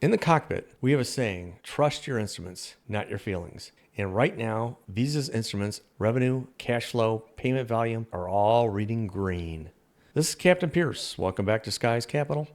In the cockpit, we have a saying, trust your instruments, not your feelings. And right now, Visa's instruments, revenue, cash flow, payment volume are all reading green. This is Captain Pierce. Welcome back to SkiesCapital.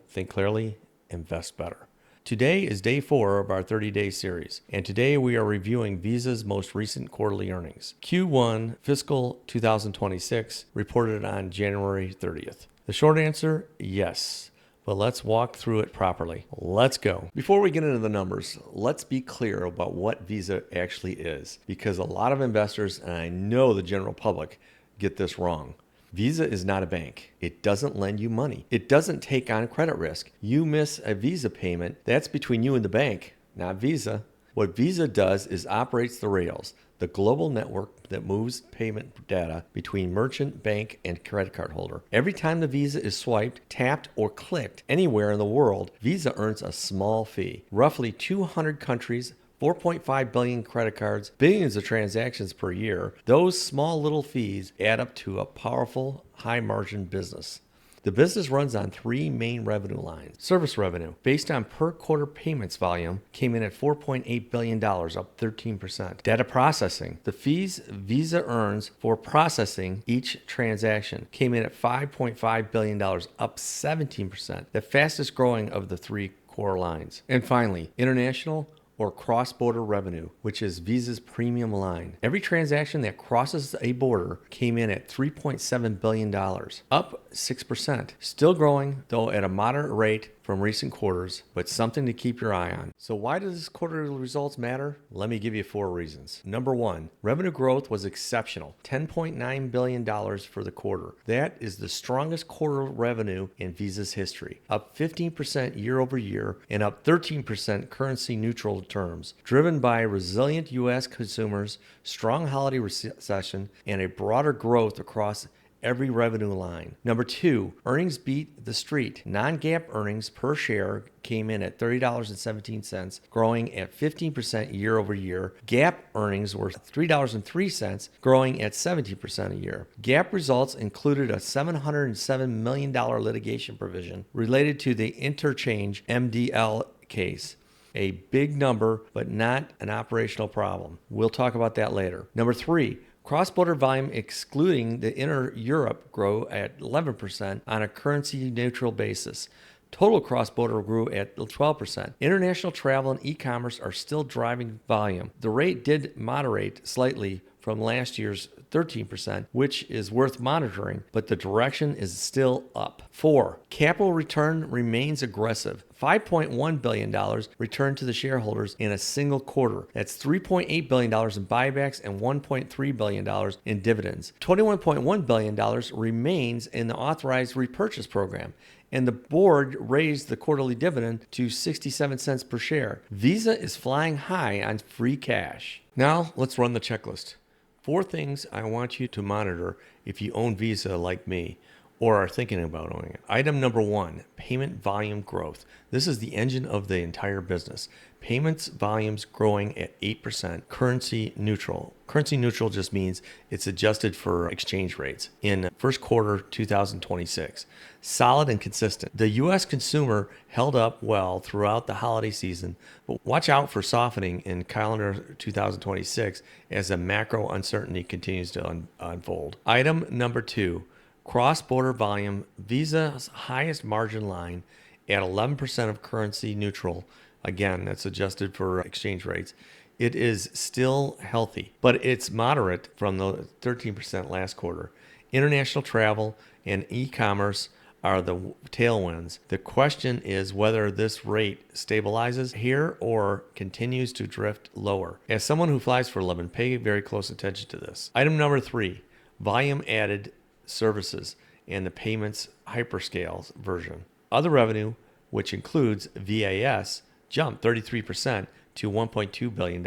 Think clearly, invest better. Today is day 4 of our 30-day series, and today we are reviewing Visa's most recent quarterly earnings. Q1 fiscal 2026 reported on January 30th. The short answer, yes. But let's walk through it properly. Let's go. Before we get into the numbers, let's be clear about what Visa actually is, because a lot of investors, and I know the general public, get this wrong. Visa is not a bank. It doesn't lend you money. It doesn't take on credit risk. You miss a Visa payment, that's between you and the bank, not Visa. What Visa does is operates the rails, the global network that moves payment data between merchant, bank, and credit card holder. Every time the Visa is swiped, tapped, or clicked anywhere in the world, Visa earns a small fee. Roughly 200 countries, 4.5 billion credit cards, billions of transactions per year. Those small little fees add up to a powerful, high-margin business. The business runs on 3 main revenue lines. Service revenue, based on per quarter payments volume, came in at $4.8 billion, up 13%. Data processing, the fees Visa earns for processing each transaction, came in at $5.5 billion, up 17%, the fastest growing of the 3 core lines. And finally, international or cross-border revenue, which is Visa's premium line. Every transaction that crosses a border came in at $3.7 billion, up 6%. Still growing, though at a moderate rate from recent quarters, but something to keep your eye on. So why does this quarterly results matter? Let me give you 4 reasons. Number 1, revenue growth was exceptional, $10.9 billion for the quarter. That is the strongest quarter revenue in Visa's history, up 15% year over year and up 13% currency neutral terms, driven by resilient U.S. consumers, strong holiday recession, and a broader growth across every revenue line. Number 2, earnings beat the street. Non-GAAP earnings per share came in at $30.17, growing at 15% year over year. GAAP earnings were $3.03, growing at 17% a year. GAAP results included a $707 million litigation provision related to the interchange MDL case. A big number, but not an operational problem. We'll talk about that later. Number 3, cross-border volume excluding the inter-Europe grew at 11% on a currency-neutral basis. Total cross-border grew at 12%. International travel and e-commerce are still driving volume. The rate did moderate slightly from last year's 13%, which is worth monitoring, but the direction is still up. 4, capital return remains aggressive. $5.1 billion returned to the shareholders in a single quarter. That's $3.8 billion in buybacks and $1.3 billion in dividends. $21.1 billion remains in the authorized repurchase program, and the board raised the quarterly dividend to 67 cents per share. Visa is flying high on free cash. Now, let's run the checklist. 4 things I want you to monitor if you own Visa like me or are thinking about owning it. Item number 1, payment volume growth. This is the engine of the entire business. Payments volumes growing at 8%, currency neutral. Currency neutral just means it's adjusted for exchange rates in first quarter 2026. Solid and consistent. The U.S. consumer held up well throughout the holiday season, but watch out for softening in calendar 2026 as the macro uncertainty continues to unfold. Item number 2, cross-border volume. Visa's highest margin line at 11% of currency neutral. Again, that's adjusted for exchange rates. It is still healthy, but it's moderate from the 13% last quarter. International travel and e-commerce are the tailwinds. The question is whether this rate stabilizes here or continues to drift lower. As someone who flies for a living, pay very close attention to this. Item number 3, volume added services and the payments hyperscale version. Other revenue, which includes VAS, jumped 33% to $1.2 billion,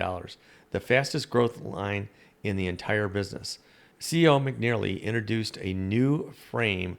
the fastest growth line in the entire business. CEO McNeely introduced a new frame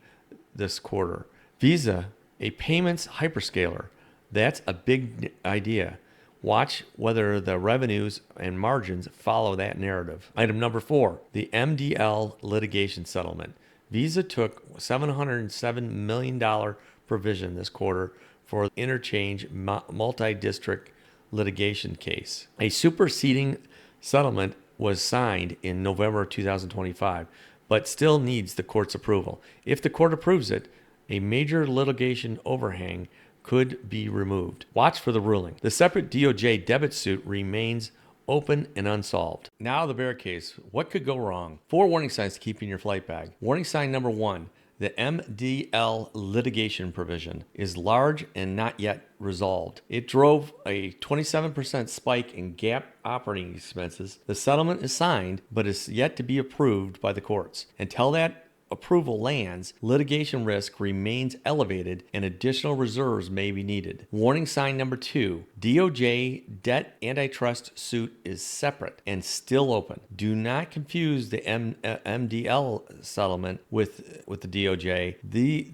this quarter. Visa, a payments hyperscaler. That's a big idea. Watch whether the revenues and margins follow that narrative. Item number 4, the MDL litigation settlement. Visa took $707 million provision this quarter for interchange multi-district litigation case. A superseding settlement was signed in November 2025, but still needs the court's approval. If the court approves it, a major litigation overhang could be removed. Watch for the ruling. The separate DOJ debit suit remains open and unsolved. Now the bear case. What could go wrong? 4 warning signs to keep in your flight bag. Warning sign number 1. The MDL litigation provision is large and not yet resolved. It drove a 27% spike in GAAP operating expenses. The settlement is signed, but is yet to be approved by the courts. Until that approval lands, litigation risk remains elevated and additional reserves may be needed. Warning sign number 2, DOJ debt antitrust suit is separate and still open. Do not confuse the MDL settlement with the DOJ.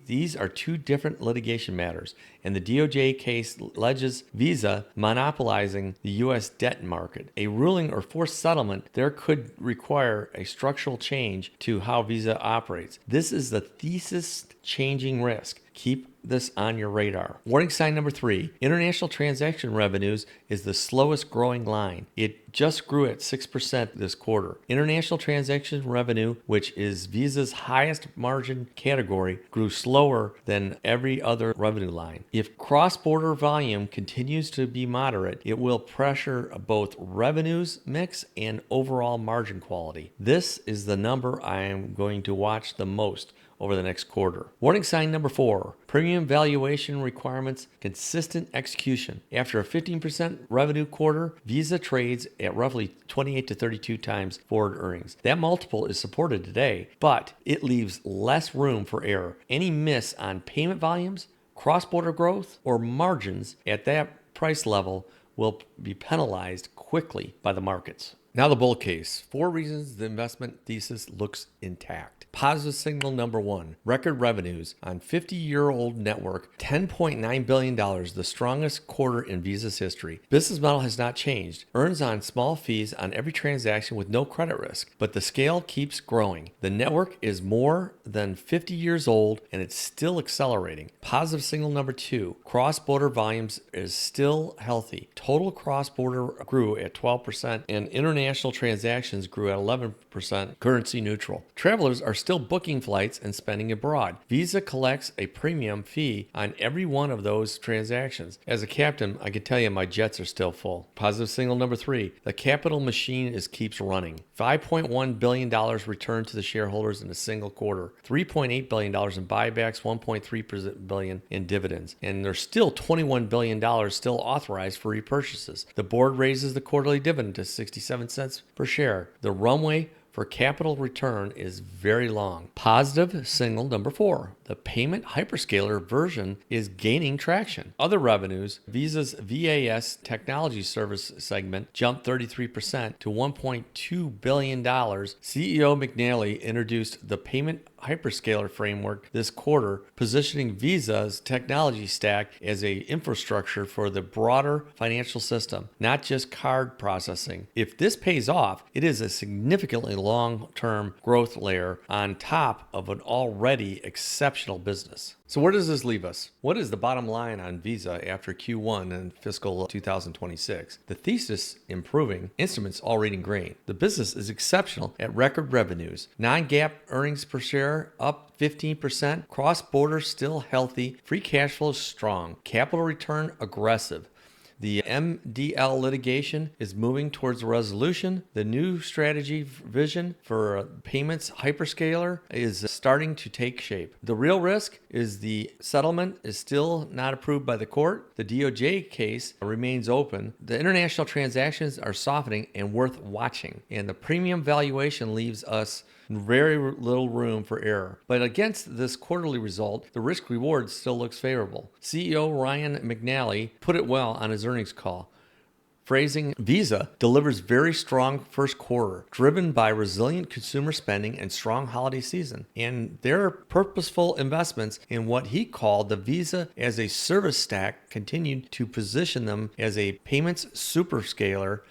These are 2 different litigation matters, and the DOJ case alleges Visa monopolizing the U.S. debt market. A ruling or forced settlement there could require a structural change to how Visa operates. This is the thesis changing risk. Keep this on your radar. Warning sign number 3, international transaction revenues is the slowest growing line. It just grew at 6% this quarter. International transaction revenue, which is Visa's highest margin category, grew slower than every other revenue line. If cross-border volume continues to be moderate, it will pressure both revenues mix and overall margin quality. This is the number I am going to watch the most over the next quarter. Warning sign number 4, premium valuation requirements, consistent execution. After a 15% revenue quarter, Visa trades at roughly 28 to 32 times forward earnings. That multiple is supported today, but it leaves less room for error. Any miss on payment volumes, cross-border growth, or margins at that price level will be penalized quickly by the markets. Now the bull case. 4 reasons the investment thesis looks intact. Positive signal number 1, record revenues on 50-year-old network, $10.9 billion, the strongest quarter in Visa's history. Business model has not changed. Earns on small fees on every transaction with no credit risk, but the scale keeps growing. The network is more than 50 years old and it's still accelerating. Positive signal number 2, cross-border volumes is still healthy. Total cross-border grew at 12% and international transactions grew at 11%, currency neutral. Travelers are still booking flights and spending abroad. Visa collects a premium fee on every one of those transactions. As a captain, I can tell you my jets are still full. Positive signal number 3, the capital machine keeps running. $5.1 billion returned to the shareholders in a single quarter. $3.8 billion in buybacks, $1.3 billion in dividends. And there's still $21 billion still authorized for repurchases. The board raises the quarterly dividend to 67 cents per share. The runway for capital return is very long. Positive signal number 4, the payment hyperscaler version is gaining traction. Other revenues, Visa's VAS technology service segment jumped 33% to $1.2 billion. CEO McNally introduced the payment hyperscaler framework this quarter, positioning Visa's technology stack as an infrastructure for the broader financial system, not just card processing. If this pays off, it is a significantly long-term growth layer on top of an already exceptional business. So where does this leave us? What is the bottom line on Visa after Q1 and fiscal 2026? The thesis improving, instruments all reading green. The business is exceptional at record revenues. Non-GAAP earnings per share up 15%. Cross-border still healthy. Free cash flow strong. Capital return aggressive. The MDL litigation is moving towards a resolution. The new strategy vision for payments hyperscaler is starting to take shape. The real risk is the settlement is still not approved by the court. The DOJ case remains open. The international transactions are softening and worth watching. And the premium valuation leaves us very little room for error. But against this quarterly result, the risk reward still looks favorable. CEO Ryan McNally put it well on his earnings call, phrasing Visa delivers very strong first quarter, driven by resilient consumer spending and strong holiday season, and their purposeful investments in what he called the Visa as a service stack continued to position them as a payments superscaler.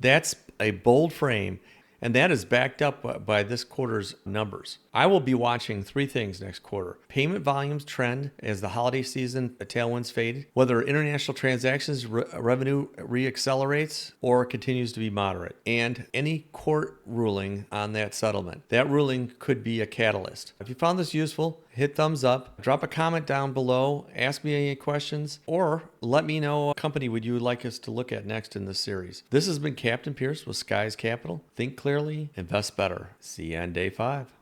That's a bold frame And that is backed up by this quarter's numbers. I will be watching three things next quarter: payment volumes trend as the holiday season tailwinds fade, whether international transactions revenue reaccelerates or continues to be moderate, and any court ruling on that settlement. That ruling could be a catalyst. If you found this useful, hit thumbs up, drop a comment down below, ask me any questions, or let me know what company would you like us to look at next in this series. This has been Captain Pierce with SkiesCapital. Think clearly, invest better. See you on day 5.